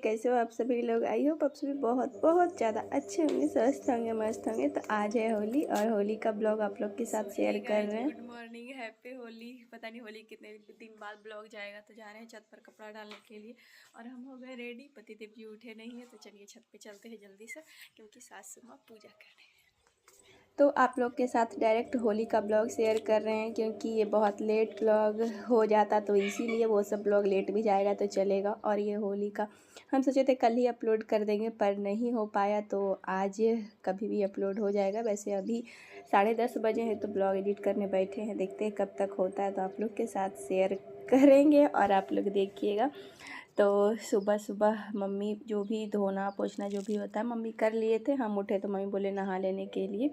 कैसे हो आप सभी लोग। आई होप आप सभी बहुत बहुत ज़्यादा अच्छे होंगे, स्वस्थ होंगे, मस्त होंगे। तो आज है होली और होली का ब्लॉग आप लोग के साथ शेयर कर रहे हैं। Good morning, happy Holi. पता नहीं होली कितने दिन बाद ब्लॉग जाएगा, तो जा रहे हैं छत पर कपड़ा डालने के लिए। और हम हो गए रेडी, पतिदेव जी उठे नहीं है, तो चलिए छत पे चलते हैं जल्दी से, क्योंकि सासू माँ पूजा कर रहे हैं। तो आप लोग के साथ डायरेक्ट होली का ब्लॉग शेयर कर रहे हैं, क्योंकि ये बहुत लेट ब्लॉग हो जाता, तो इसीलिए वो सब ब्लॉग लेट भी जाएगा तो चलेगा। और ये होली का हम सोचे थे कल ही अपलोड कर देंगे, पर नहीं हो पाया, तो आज कभी भी अपलोड हो जाएगा। वैसे अभी 10:30 बजे हैं, तो ब्लॉग एडिट करने बैठे हैं, देखते हैं कब तक होता है, तो आप लोग के साथ शेयर करेंगे और आप लोग देखिएगा। तो सुबह सुबह मम्मी जो भी धोना पोछना जो भी होता है मम्मी कर लिए थे। हम उठे तो मम्मी बोले नहा लेने के लिए,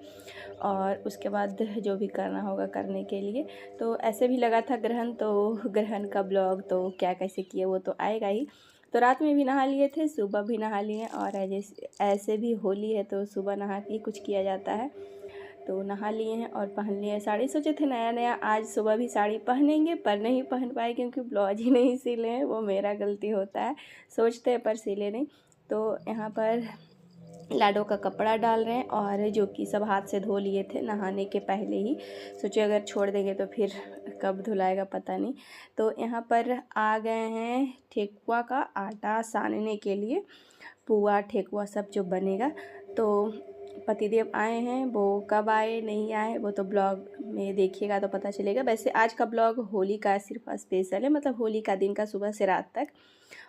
और उसके बाद जो भी करना होगा करने के लिए। तो ऐसे भी लगा था ग्रहण, तो ग्रहण का ब्लॉग तो क्या कैसे किए वो तो आएगा ही। तो रात में भी नहा लिए थे, सुबह भी नहा लिए, और ऐसे भी होली है तो सुबह नहा के कुछ किया जाता है। तो नहा लिए हैं और पहन लिए हैं साड़ी। सोचे थे नया नया आज सुबह भी साड़ी पहनेंगे, पर नहीं पहन पाए क्योंकि ब्लाउज ही नहीं सिले हैं। वो मेरा गलती होता है, सोचते हैं पर सिले नहीं। तो यहाँ पर लाडो का कपड़ा डाल रहे हैं, और जो कि सब हाथ से धो लिए थे नहाने के पहले ही। सोचे अगर छोड़ देंगे तो फिर कब धुलाएगा पता नहीं। तो यहाँ पर आ गए हैं ठेकुआ का आटा सानने के लिए, पुआ ठेकुआ सब जो बनेगा। तो पतिदेव आए हैं, वो कब आए नहीं आए वो तो ब्लॉग में देखिएगा तो पता चलेगा। वैसे आज का ब्लॉग होली का सिर्फ स्पेशल है, मतलब होली का दिन का सुबह से रात तक,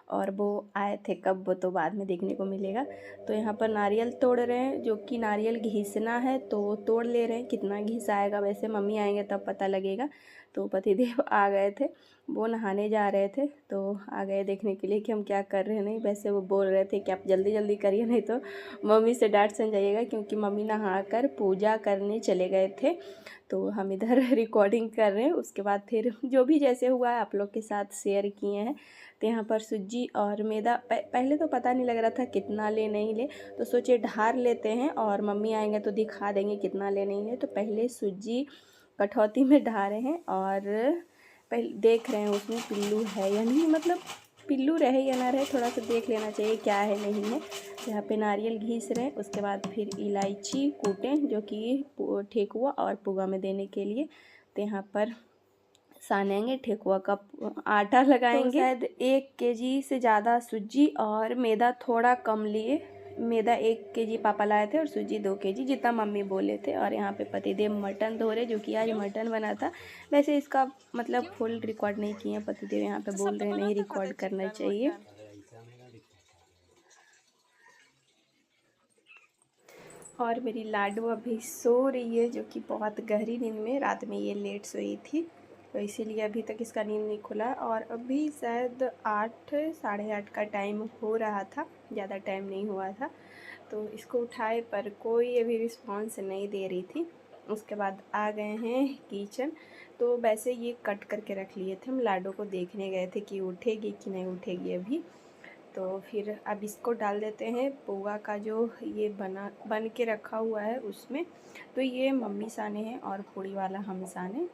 और वो आए थे कब वो तो बाद में देखने को मिलेगा। तो यहाँ पर नारियल तोड़ रहे हैं, जो कि नारियल घिसना है, तो तोड़ ले रहे हैं। कितना घिस आएगा वैसे मम्मी आएंगे तब पता लगेगा। तो पतिदेव आ गए थे, वो नहाने जा रहे थे, तो आ गए देखने के लिए कि हम क्या कर रहे हैं। नहीं वैसे वो बोल रहे थे कि आप जल्दी जल्दी करिए, नहीं तो मम्मी से डांट सुन जाइएगा, क्योंकि मम्मी नहाकर पूजा करने चले गए थे। तो हम इधर रिकॉर्डिंग कर रहे हैं, उसके बाद फिर जो भी जैसे हुआ है आप लोग के साथ शेयर किए हैं। तो यहाँ पर सूजी और मैदा पहले तो पता नहीं लग रहा था कितना ले नहीं ले, तो सोचे ढार लेते हैं और मम्मी आएंगे तो दिखा देंगे कितना ले नहीं ले। तो पहले सूजी कठौती में ढा रहे हैं, और पहले देख रहे हैं उसमें पिल्लू है या नहीं, मतलब पिल्लू रहे या ना रहे थोड़ा सा देख लेना चाहिए क्या है नहीं है। यहाँ पे नारियल घिस रहे हैं, उसके बाद फिर इलायची कूटें जो कि ठेकुआ और पुआ में देने के लिए। तो यहाँ पर सानेंगे, ठेकुआ का आटा लगाएंगे। तो शायद 1 केजी से ज़्यादा सूजी और मैदा थोड़ा कम लिए। मैदा 1 केजी पापा लाए थे और सूजी 2 केजी जितना मम्मी बोले थे। और यहाँ पे पतिदेव मटन धो रहे, जो कि आज मटन बना था। वैसे इसका मतलब फुल रिकॉर्ड नहीं किए हैं पतिदेव, यहाँ पे बोल रहे नहीं रिकॉर्ड करना चाहिए। और मेरी लाडू अभी सो रही है, जो कि बहुत गहरी नींद में। रात में ये लेट सोई थी, तो इसीलिए अभी तक इसका नींद नहीं खुला। और अभी शायद 8 साढ़े 8 का टाइम हो रहा था, ज़्यादा टाइम नहीं हुआ था। तो इसको उठाए पर कोई अभी रिस्पॉन्स नहीं दे रही थी। उसके बाद आ गए हैं किचन। तो वैसे ये कट करके रख लिए थे, हम लाडू को देखने गए थे कि उठेगी कि नहीं उठेगी अभी। तो फिर अब इसको डाल देते हैं पोहा का जो ये बन के रखा हुआ है उसमें। तो ये मम्मी साने हैं और पूड़ी वाला हम साने,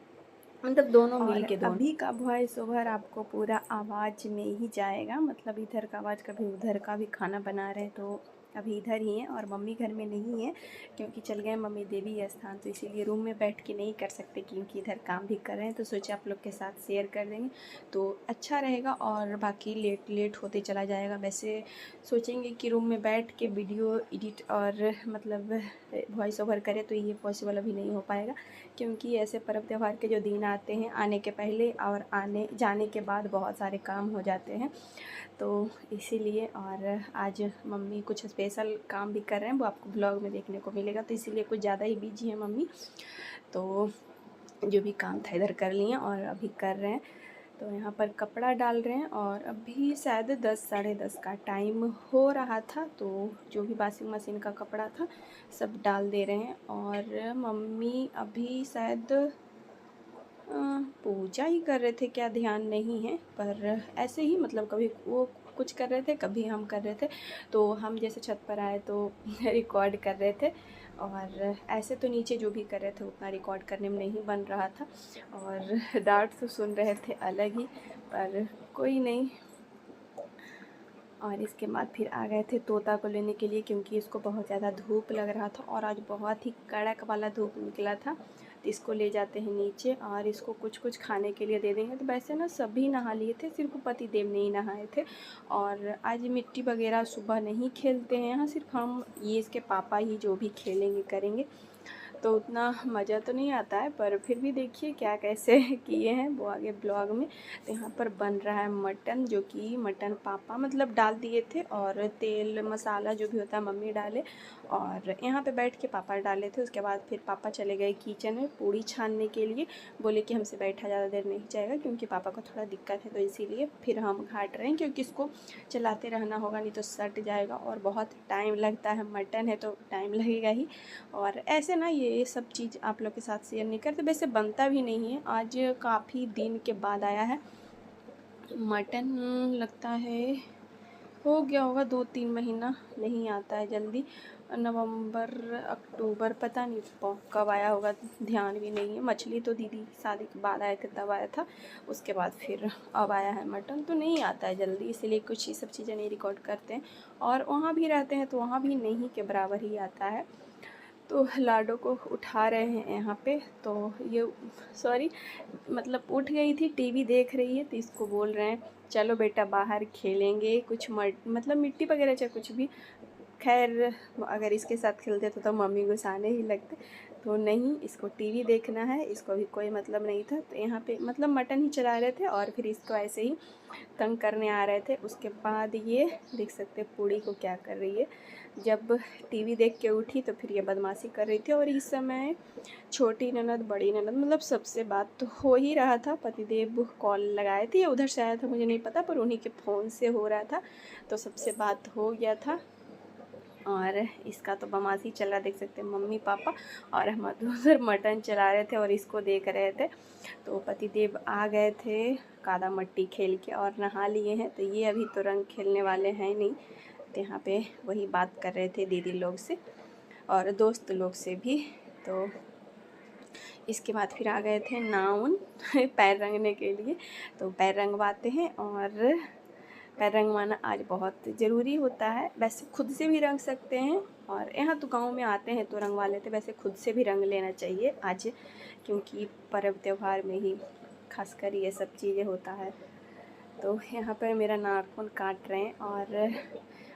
मतलब दोनों मिल के। दोनों अभी का वॉइस ओवर आपको पूरा आवाज़ में ही जाएगा, मतलब इधर का आवाज़ कभी उधर का भी। खाना बना रहे तो अभी इधर ही हैं, और मम्मी घर में नहीं है क्योंकि चल गए मम्मी देवी स्थान, तो इसीलिए रूम में बैठ के नहीं कर सकते क्योंकि इधर काम भी कर रहे हैं। तो सोचे आप लोग के साथ शेयर कर देंगे तो अच्छा रहेगा, और बाकी लेट लेट होते चला जाएगा। वैसे सोचेंगे कि रूम में बैठ के वीडियो एडिट और मतलब वॉइस ओवर करें, तो ये पॉसिबल अभी नहीं हो पाएगा, क्योंकि ऐसे पर्व त्यौहार के जो दिन आते हैं, आने के पहले और आने जाने के बाद बहुत सारे काम हो जाते हैं, तो इसीलिए। और आज मम्मी कुछ स्पेशल काम भी कर रहे हैं, वो आपको ब्लॉग में देखने को मिलेगा, तो इसीलिए कुछ ज़्यादा ही बिजी है मम्मी। तो जो भी काम था इधर कर लिए और अभी कर रहे हैं। तो यहाँ पर कपड़ा डाल रहे हैं, और अभी शायद 10 साढ़े 10 का टाइम हो रहा था। तो जो भी वॉशिंग मशीन का कपड़ा था सब डाल दे रहे हैं। और मम्मी अभी शायद पूजा ही कर रहे थे, क्या ध्यान नहीं है, पर ऐसे ही मतलब कभी वो कुछ कर रहे थे कभी हम कर रहे थे। तो हम जैसे छत पर आए तो रिकॉर्ड कर रहे थे, और ऐसे तो नीचे जो भी कर रहे थे उतना रिकॉर्ड करने में नहीं बन रहा था। और डांट तो सुन रहे थे अलग ही, पर कोई नहीं। और इसके बाद फिर आ गए थे तोता को लेने के लिए, क्योंकि इसको बहुत ज़्यादा धूप लग रहा था और आज बहुत ही कड़क वाला धूप निकला था। तो इसको ले जाते हैं नीचे और इसको कुछ कुछ खाने के लिए दे देंगे। तो वैसे ना सभी नहा लिए थे, सिर्फ पति देव नहीं नहाए थे। और आज मिट्टी वगैरह सुबह नहीं खेलते हैं यहाँ, सिर्फ हम ये इसके पापा ही जो भी खेलेंगे करेंगे। तो उतना मज़ा तो नहीं आता है, पर फिर भी देखिए क्या कैसे किए हैं वो आगे ब्लॉग में। तो यहाँ पर बन रहा है मटन, जो कि मटन पापा मतलब डाल दिए थे, और तेल मसाला जो भी होता है मम्मी डाले, और यहाँ पे बैठ के पापा डाले थे। उसके बाद फिर पापा चले गए किचन में पूड़ी छानने के लिए। बोले कि हमसे बैठा ज़्यादा देर नहीं जाएगा, क्योंकि पापा को थोड़ा दिक्कत है, तो इसीलिए फिर हम घाट रहे हैं, क्योंकि इसको चलाते रहना होगा, नहीं तो सट जाएगा और बहुत टाइम लगता है। मटन है तो टाइम लगेगा ही। और ऐसे ना ये सब चीज़ आप लोग के साथ शेयर नहीं करते, वैसे बनता भी नहीं है। आज काफ़ी दिन के बाद आया है मटन, लगता है हो गया होगा 2-3 महीना, नहीं आता है जल्दी। नवंबर अक्टूबर पता नहीं कब आया होगा, ध्यान भी नहीं है। मछली तो दीदी शादी के बाद आए थे तब आया था, उसके बाद फिर अब आया है मटन। तो नहीं आता है जल्दी, इसलिए कुछ ही सब चीज़ें नहीं रिकॉर्ड करते हैं। और वहाँ भी रहते हैं तो वहाँ भी नहीं के बराबर ही आता है। तो लाडो को उठा रहे हैं यहाँ पे। तो ये सॉरी मतलब उठ गई थी, टीवी देख रही है, तो इसको बोल रहे हैं चलो बेटा बाहर खेलेंगे कुछ मतलब मिट्टी वगैरह चाहे कुछ भी। खैर अगर इसके साथ खेलते तो मम्मी गुस्साने ही लगते। तो नहीं, इसको टीवी देखना है, इसको भी कोई मतलब नहीं था। तो यहाँ पे मतलब मटन ही चला रहे थे और फिर इसको ऐसे ही तंग करने आ रहे थे। उसके बाद ये देख सकते पूड़ी को क्या कर रही है। जब टीवी देख के उठी तो फिर ये बदमाशी कर रही थी। और इस समय छोटी ननद बड़ी ननद मतलब सबसे बात तो हो ही रहा था। पतिदेव कॉल लगाए थे, उधर से आया था मुझे नहीं पता, पर उन्हीं के फ़ोन से हो रहा था, तो सबसे बात हो गया था। और इसका तो बदमाशी चल रहा, देख सकते हैं मम्मी पापा और हम उधर मटन चला रहे थे और इसको देख रहे थे। तो पतिदेव आ गए थे कादा मट्टी खेल के और नहा लिए हैं। तो ये अभी तो रंग खेलने वाले हैं नहीं। तो यहाँ पे वही बात कर रहे थे दीदी लोग से और दोस्त लोग से भी। तो इसके बाद फिर आ गए थे नाउन पैर रंगने के लिए। तो पैर रंगवाते हैं, और पैर रंगवाना आज बहुत ज़रूरी होता है। वैसे खुद से भी रंग सकते हैं, और यहाँ तो गांव में आते हैं तो रंगवा लेते, वैसे खुद से भी रंग लेना चाहिए आज, क्योंकि पर्व त्यौहार में ही खासकर ये सब चीज़ें होता है। तो यहाँ पर मेरा नाखून काट रहे हैं, और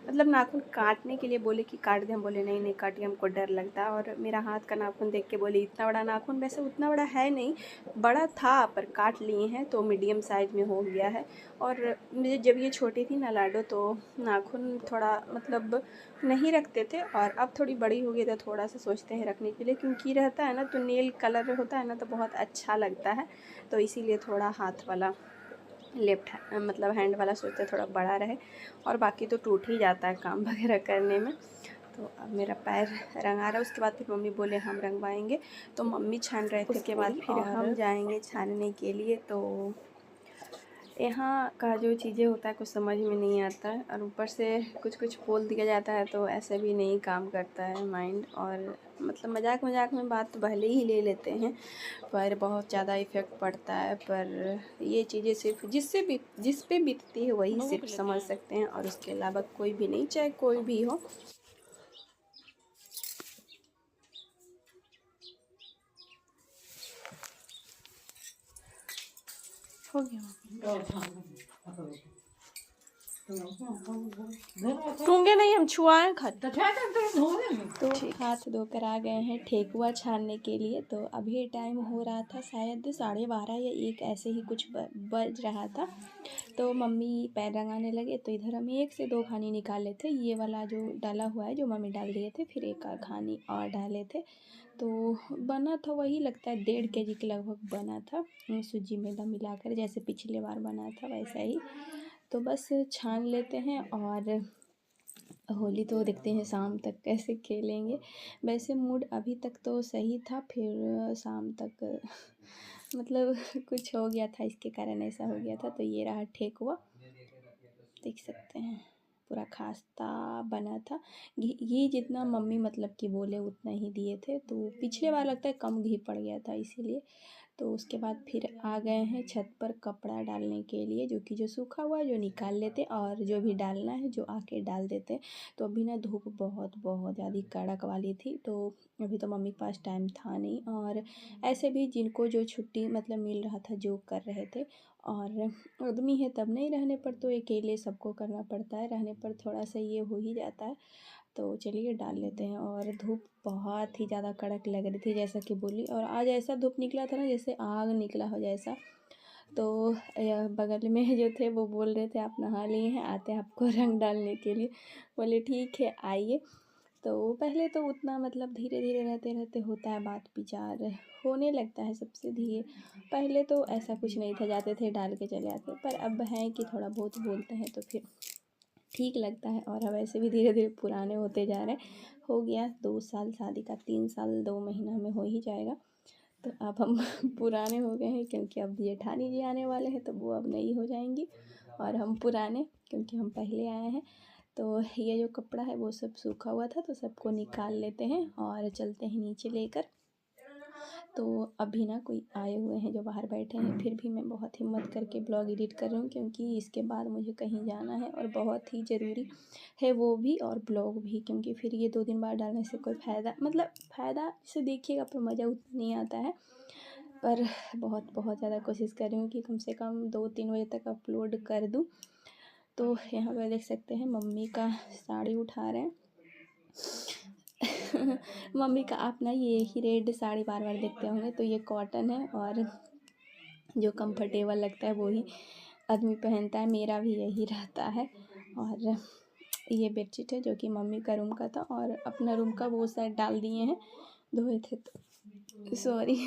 मतलब नाखून काटने के लिए बोले कि काट दे, हम बोले नहीं नहीं काटिए, हमको डर लगता है। और मेरा हाथ का नाखून देख के बोले इतना बड़ा नाखून, वैसे उतना बड़ा है नहीं, बड़ा था पर काट लिए हैं तो मीडियम साइज़ में हो गया है। और मुझे जब ये छोटी थी ना लाडो, तो नाखून थोड़ा मतलब नहीं रखते थे, और अब थोड़ी बड़ी हो गई तो थोड़ा सा सोचते हैं रखने के लिए, क्योंकि रहता है ना तो नेल कलर होता है ना तो बहुत अच्छा लगता है। तो इसीलिए थोड़ा हाथ वाला लेफ्ट मतलब हैंड वाला सोचते हैं थोड़ा बड़ा रहे, और बाकी तो टूट ही जाता है काम वगैरह करने में। तो अब मेरा पैर रंगा रहा है। उसके बाद फिर मम्मी बोले हम रंगवाएंगे, तो मम्मी छान रहे थे। उसके बाद फिर हम जाएंगे छानने के लिए। तो यहाँ का जो चीज़ें होता है कुछ समझ में नहीं आता है, और ऊपर से कुछ कुछ बोल दिया जाता है तो ऐसे भी नहीं काम करता है माइंड। और मतलब मजाक मजाक में बात भले ही ले लेते हैं, पर बहुत ज़्यादा इफ़ेक्ट पड़ता है। पर ये चीज़ें सिर्फ जिस पे बीतती है वही सिर्फ समझ सकते हैं, और उसके अलावा कोई भी नहीं, चाहे कोई भी हो। हो गया टूंगे नहीं, हम छुआए खाते तो हाथ धोकर आ गए हैं ठेकुआ छानने के लिए। तो अभी टाइम हो रहा था शायद 12:30 या 1 ऐसे ही कुछ बज रहा था। तो मम्मी पैर रंगाने लगे, तो इधर हम 1 से 2 खानी निकाले थे। ये वाला जो डाला हुआ है जो मम्मी डाल दिए थे, फिर एक खानी और डाले थे। तो बना था वही लगता है 1.5 kg के लगभग बना था, सूजी मैदा मिलाकर, जैसे पिछले बार बना था वैसा ही। तो बस छान लेते हैं, और होली तो देखते हैं शाम तक कैसे खेलेंगे। वैसे मूड अभी तक तो सही था, फिर शाम तक मतलब कुछ हो गया था, इसके कारण ऐसा हो गया था। तो ये रहा ठेकुआ, देख सकते हैं पूरा खास्ता बना था। घी जितना मम्मी मतलब कि बोले उतना ही दिए थे, तो पिछले बार लगता है कम घी पड़ गया था इसीलिए। तो उसके बाद फिर आ गए हैं छत पर कपड़ा डालने के लिए, जो कि जो सूखा हुआ है जो निकाल लेते और जो भी डालना है जो आके डाल देते। तो अभी ना धूप बहुत बहुत ज़्यादा कड़क वाली थी, तो अभी तो मम्मी के पास टाइम था नहीं, और ऐसे भी जिनको जो छुट्टी मतलब मिल रहा था जो कर रहे थे, और आदमी है तब नहीं, रहने पर तो अकेले सबको करना पड़ता है, रहने पर थोड़ा सा ये हो ही जाता है। तो चलिए डाल लेते हैं। और धूप बहुत ही ज़्यादा कड़क लग रही थी जैसा कि बोली, और आज ऐसा धूप निकला था ना जैसे आग निकला हो जैसा। तो यह बगल में जो थे वो बोल रहे थे आप नहा लिए हैं, आते हैं आपको रंग डालने के लिए। बोले ठीक है आइए। तो पहले तो उतना मतलब धीरे धीरे रहते रहते होता है बात विचार, होने लगता है सबसे धीरे। पहले तो ऐसा कुछ नहीं था, जाते थे डाल के चले आते, पर अब है कि थोड़ा बहुत बोलते हैं तो फिर ठीक लगता है। और अब ऐसे भी धीरे धीरे पुराने होते जा रहे हैं। हो गया 2 साल शादी का, 3 साल 2 महीना में हो ही जाएगा। तो अब हम पुराने हो गए हैं, क्योंकि अब जेठानी जी आने वाले हैं तो वो अब नहीं हो जाएंगी, और हम पुराने क्योंकि हम पहले आए हैं। तो ये जो कपड़ा है वो सब सूखा हुआ था, तो सबको निकाल लेते हैं और चलते हैं नीचे लेकर। तो अभी ना कोई आए हुए हैं जो बाहर बैठे हैं, फिर भी मैं बहुत हिम्मत करके ब्लॉग एडिट कर रही हूँ, क्योंकि इसके बाद मुझे कहीं जाना है और बहुत ही ज़रूरी है वो भी, और ब्लॉग भी, क्योंकि फिर ये 2 दिन बाद डालने से कोई फ़ायदा मतलब फ़ायदा से देखिएगा पर मज़ा उतना नहीं आता है। पर बहुत बहुत ज़्यादा कोशिश कर रही हूँ कि कम से कम 2-3 बजे तक अपलोड कर दूँ। तो यहाँ पर देख सकते हैं मम्मी का साड़ी उठा रहे हैं। मम्मी का आप ना ये ही रेड साड़ी बार बार देखते होंगे, तो ये कॉटन है और जो कंफर्टेबल लगता है वो ही आदमी पहनता है, मेरा भी यही रहता है। और ये बेडशीट है जो कि मम्मी का रूम का था, और अपना रूम का वो साइड डाल दिए हैं, धोए थे तो सॉरी।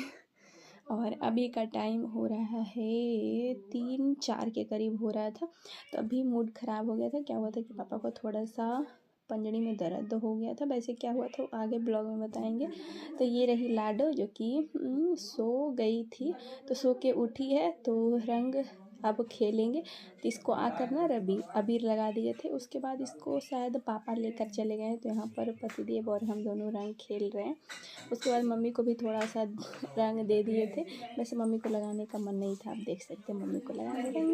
और अभी का टाइम हो रहा है 3-4 के करीब हो रहा था। तो अभी मूड ख़राब हो गया था। क्या हुआ था कि पापा को थोड़ा सा पंजड़ी में दर्द हो गया था, वैसे क्या हुआ था आगे ब्लॉग में बताएंगे। तो ये रही लाडो जो कि सो गई थी, तो सो के उठी है, तो रंग अब खेलेंगे। तो इसको आकर ना रबी अबीर लगा दिए थे, उसके बाद इसको शायद पापा लेकर चले गए, तो यहाँ पर पतिदेव और हम दोनों रंग खेल रहे हैं। उसके बाद मम्मी को भी थोड़ा सा रंग दे दिए थे, वैसे मम्मी को लगाने का मन नहीं था, आप देख सकते हैं मम्मी को लगाने रंग।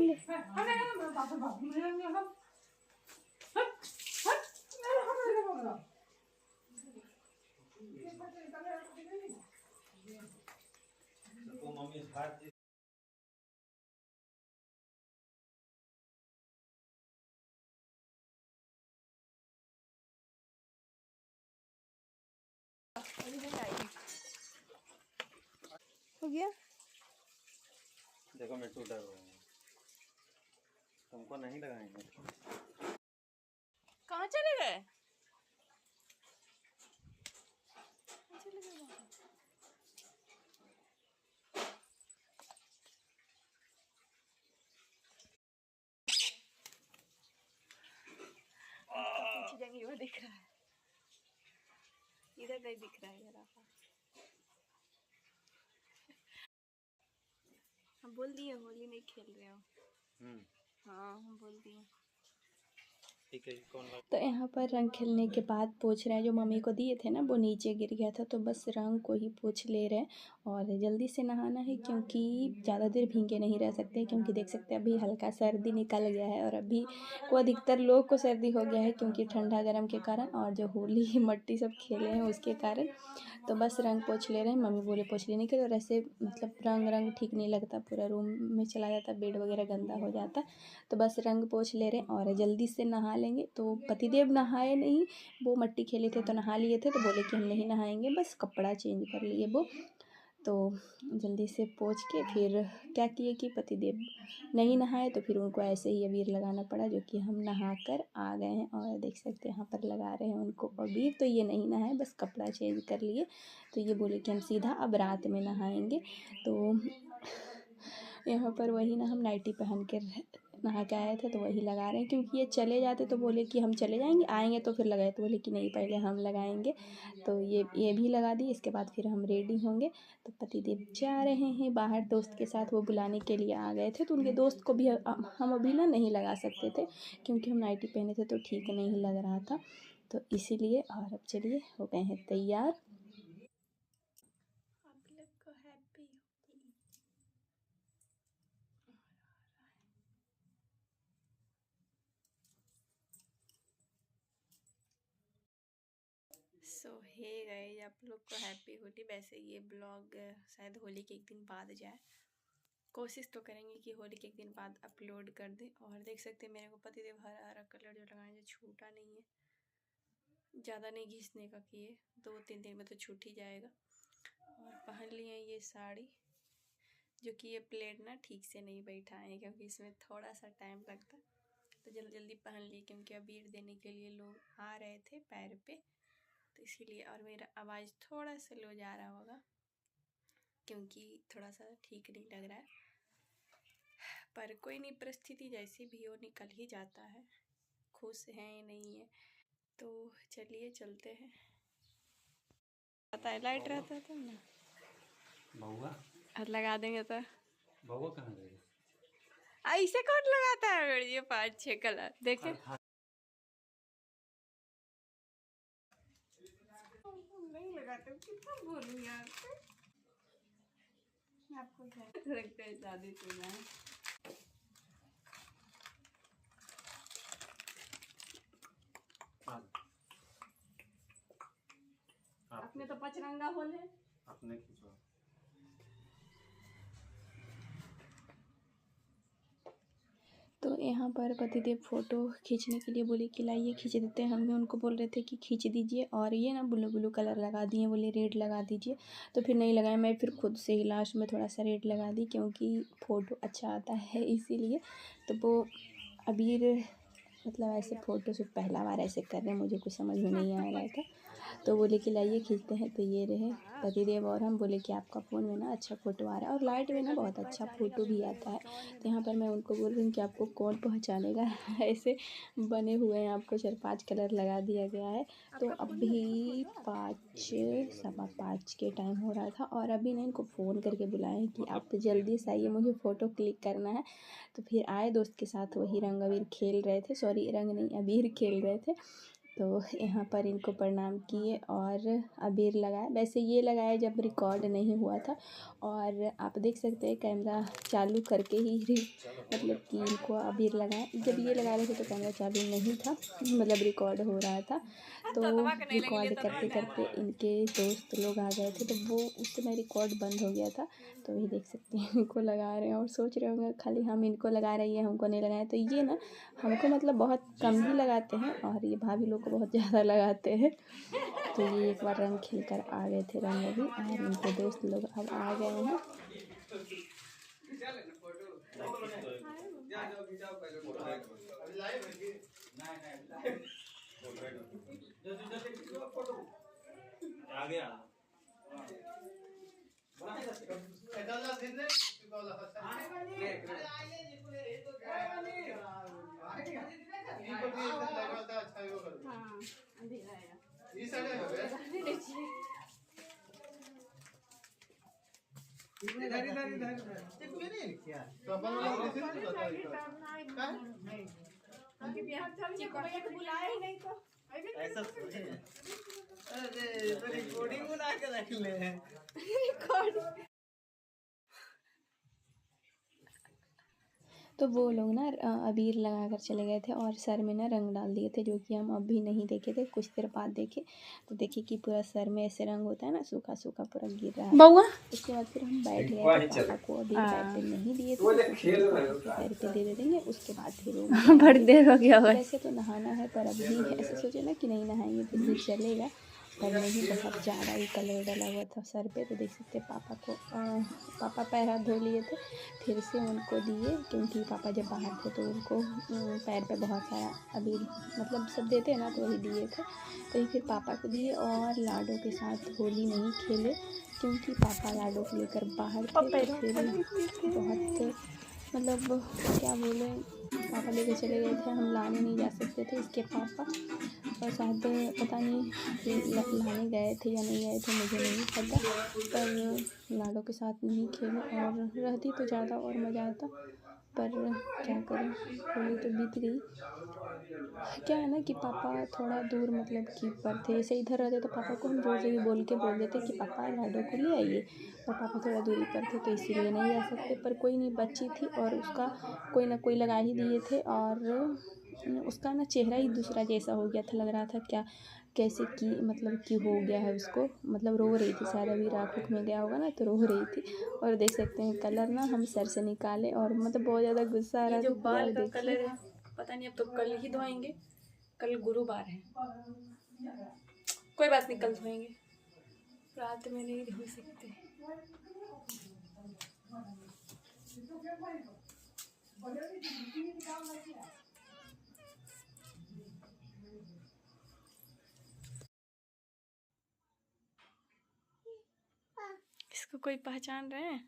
हो गया। देखो मैं टूटा हुआ है, तुमको नहीं लगाएंगे। कहाँ चले गए? पीछे जाएंगे, वो दिख रहा है, इधर नहीं दिख रहा है जरा। हम बोल दिए होली नहीं खेल रहे हो। हाँ हम बोल दिए। ठीक है, कौन बात? तो यहाँ पर रंग खेलने के बाद पोंछ रहे हैं, जो मम्मी को दिए थे ना वो नीचे गिर गया था, तो बस रंग को ही पोंछ ले रहे हैं। और जल्दी से नहाना है, क्योंकि ज़्यादा देर भीगे नहीं रह सकते, क्योंकि देख सकते हैं अभी हल्का सर्दी निकल गया है, और अभी को अधिकतर लोग को सर्दी हो गया है, क्योंकि ठंडा गर्म के कारण और जो होली मट्टी सब खेले हैं उसके कारण। तो बस रंग पोंछ ले रहे हैं, मम्मी बोले पोंछ लेने के, और ऐसे मतलब रंग ठीक नहीं लगता, पूरा रूम में चला जाता, बेड वगैरह गंदा हो जाता। तो बस रंग पोंछ ले रहे हैं और जल्दी से नहा लेंगे। तो पतिदेव नहाए नहीं, वो मट्टी खेले थे तो नहा लिए थे, तो बोले कि हम नहीं नहाएंगे, बस कपड़ा चेंज कर लिए वो। तो जल्दी से पोंछ के फिर क्या किए कि पतिदेव नहीं नहाए, तो फिर उनको ऐसे ही अबीर लगाना पड़ा, जो कि हम नहा कर आ गए हैं। और देख सकते हैं यहाँ पर लगा रहे हैं उनको अबीर। तो ये नहीं नहाए, बस कपड़ा चेंज कर लिए। तो ये बोले कि हम सीधा अब रात में नहाएंगे। तो यहाँ पर वही ना हम नाइटी पहन कर नहा के आए थे, तो वही लगा रहे हैं, क्योंकि ये चले जाते तो बोले कि हम चले जाएंगे, आएंगे तो फिर लगाए, तो बोले कि नहीं पहले हम लगाएंगे। तो ये भी लगा दी, इसके बाद फिर हम रेडी होंगे। तो पतिदेव जा रहे हैं बाहर दोस्त के साथ, वो बुलाने के लिए आ गए थे, तो उनके दोस्त को भी हम अभी ना नहीं लगा सकते थे, क्योंकि हम नाइटी पहने थे तो ठीक नहीं लग रहा था, तो इसीलिए। और अब चलिए हो गए हैं तैयार। आप लोग को हैप्पी सो हे गाइस, आप लोग को हैप्पी होली। वैसे ये ब्लॉग शायद होली के एक दिन बाद जाए, कोशिश तो करेंगे कि होली के एक दिन बाद अपलोड कर दे। और देख सकते हैं मेरे को पतिदेव हरा हरा कलर जो लगाए जो छूटा नहीं है, ज़्यादा नहीं घिसने का किए, 2-3 दिन में तो छूट ही जाएगा। और पहन लिए ये साड़ी, जो कि ये प्लेट ना ठीक से नहीं बैठा है क्योंकि इसमें थोड़ा सा टाइम लगता, तो जल्दी जल्दी पहन लिए क्योंकि अबीर देने के लिए लोग आ रहे थे पैर पे, तो इसीलिए। और मेरा आवाज़ थोड़ा सा लो जा रहा होगा क्योंकि थोड़ा सा ठीक नहीं लग रहा है, पर कोई नहीं, परिस्थिति जैसी भी हो निकल ही जाता है, खुश हैं नहीं है तो चलिए चलते हैं। पता है लाइट रहता था ना, बहुआ और लगा देंगे तो बहुआ कहाँ गई? ऐसे कौन लगाता है? ये 5-6 कलर देखे, नहीं लगाते। कितना बोलूं यार, आपको क्या लगता है शादी सुना है? अपने तो पचरंगा बोले, अपने खींचो। तो यहाँ पर पतिदेव फ़ोटो खींचने के लिए बोले कि लाइए खींच देते हैं। हम भी उनको बोल रहे थे कि खींच दीजिए, और ये ना ब्लू ब्लू कलर लगा दिए, बोले रेड लगा दीजिए, तो फिर नहीं लगाया। मैं फिर खुद से ही लास्ट में थोड़ा सा रेड लगा दी क्योंकि फ़ोटो अच्छा आता है इसीलिए। तो वो अबीर मतलब ऐसे फ़ोटो से पहला बार ऐसे कर रहे हैं, मुझे कुछ समझ में नहीं आ रहा था, तो बोले कि लाइए खींचते हैं। तो ये रहे पतिदेव और हम, बोले कि आपका फ़ोन में ना अच्छा फ़ोटो आ रहा है और लाइट में ना बहुत अच्छा फ़ोटो भी आता है। तो यहाँ पर मैं उनको बोल रही हूँ कि आपको कौन पहचानेगा, ऐसे बने हुए हैं, आपको 4-5 कलर लगा दिया गया है। तो अभी 5-5:15 के टाइम हो रहा था और अभी ना इनको फ़ोन करके बुलाए हैं कि आप जल्दी से आइए, मुझे फ़ोटो क्लिक करना है। तो फिर आए दोस्त के साथ, वही रंग अबीर खेल रहे थे, सॉरी रंग नहीं अबीर खेल रहे थे। तो यहाँ पर इनको प्रणाम किए और अबीर लगाया। वैसे ये लगाया जब रिकॉर्ड नहीं हुआ था, और आप देख सकते हैं कैमरा चालू करके ही मतलब कि इनको अबीर लगाया। जब ये लगा रहे थे तो कैमरा चालू नहीं था, मतलब रिकॉर्ड हो रहा था। तो रिकॉर्ड करते करते इनके दोस्त लोग आ गए थे, तो वो उस समय रिकॉर्ड बंद हो गया था। तो ये देख सकते हैं इनको लगा रहे हैं, और सोच रहे होंगे खाली हम इनको लगा रही हैं, हमको नहीं लगाया। तो ये ना हमको मतलब बहुत कम ही लगाते हैं, और ये भाभी लोग को बहुत ज़्यादा लगाते हैं। तो ये एक बार रंग खेल कर आ गए थे रंग अभी, और इनके दोस्त लोग अब आ गए हैं। आ गया। ऐसा थोड़ी है। अरे तो रिकॉर्डिंग बना के रख ले। तो वो लोग ना अबीर लगा कर चले गए थे और सर में ना रंग डाल दिए थे, जो कि हम अभी नहीं देखे थे, कुछ देर बाद देखे। तो देखिए कि पूरा सर में ऐसे रंग होता है ना, सूखा सूखा पूरा गिर रहा है। बउआ उसके बाद फिर हम बैठ गए थे, पापा को अबीर पैर पे नहीं दिए थे, पैर पे दे देंगे, उसके बाद फिर वो भर देर हो गया। वैसे तो नहाना है, पर अभी ऐसे सोचे ना कि नहीं नहाएंगे फिर भी चलेगा, पर नहीं, बहुत ज़्यादा ही कलर डला हुआ था सर पे। तो देख सकते पापा को पापा पैर हाथ धो लिए थे, फिर से उनको दिए, क्योंकि पापा जब बाहर थे तो उनको पैर पे बहुत सारा अबीर मतलब सब देते हैं ना, तो वही दिए थे। तो ये फिर पापा को दिए, और लाडो के साथ होली नहीं खेले क्योंकि पापा लाडो को लेकर बाहर थे। तो फिर बहुत मतलब क्या बोले, पापा लेके चले गए थे, हम लाने नहीं जा सकते थे इसके पापा, और शायद पता नहीं लाने गए थे या नहीं गए थे, मुझे नहीं पता। पर लाडो के साथ नहीं खेले, और रहती तो ज़्यादा और मज़ा आता, पर क्या करें, होली तो बीत गई। क्या है ना कि पापा थोड़ा दूर मतलब की पर थे, ऐसे इधर रहते तो पापा को हम जोर से भी बोल देते कि पापा लाडो को ले आइए, और पापा थोड़ा दूरी पर थे तो इसीलिए नहीं जा सकते। पर कोई नहीं, बच्ची थी और उसका कोई ना कोई लगा ही दिए थे, और उसका ना चेहरा ही दूसरा जैसा हो गया था, लग रहा था क्या कैसे की, मतलब क्यों हो गया है उसको, मतलब रो रही थी शायद, अभी राख उख में गया होगा ना तो रो रही थी। और देख सकते हैं कलर ना हम सर से निकाले और मतलब बहुत ज़्यादा गुस्सा आ रहा था। जो बाल का कलर है पता नहीं, अब तो कल ही धोएंगे, कल गुरुवार है, कोई बात नहीं कल धोएंगे, रात में नहीं धो सकते। इसको कोई पहचान रहे हैं?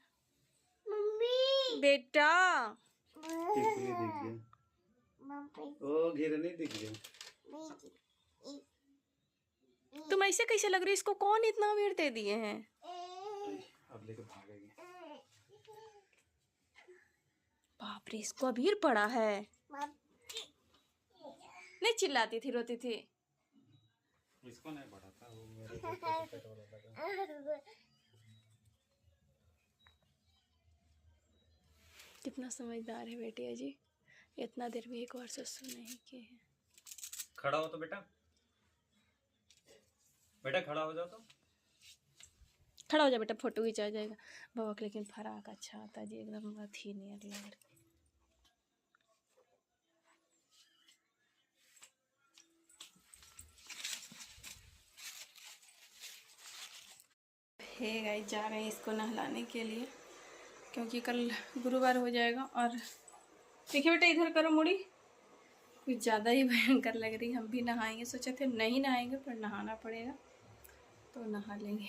मम्मी बेटा ओ घेरा नहीं दिख गया। तुम ऐसे कैसे लग रही हो? इसको कौन इतना अबीर दे दिए हैं? अब लेके भागेगी। बाप रे, इसको अबीर पड़ा है। नहीं चिल्लाती थी, रोती थी। इसको नहीं पड़ा था, वो मेरे पेट वाला लगा। कितना समझदार है बेटिया जी, इतना देर में एक बार ससुर नहीं किए हैं। खड़ा हो तो बेटा, बेटा खड़ा हो जाओ तो। खड़ा हो जा बेटा, फोटो खिंचा जाएगा बाबा का। लेकिन फराक अच्छा आता है जी, एकदम अथी नियर लग रही। हे गाइस, जा रहे हैं इसको नहलाने के लिए क्योंकि कल गुरुवार हो जाएगा। और देखिए बेटा, इधर करो मुड़ी, कुछ ज़्यादा ही भयंकर लग रही। हम भी नहाएंगे, सोचे थे नहीं नहाएंगे पर नहाना पड़ेगा तो नहा लेंगे।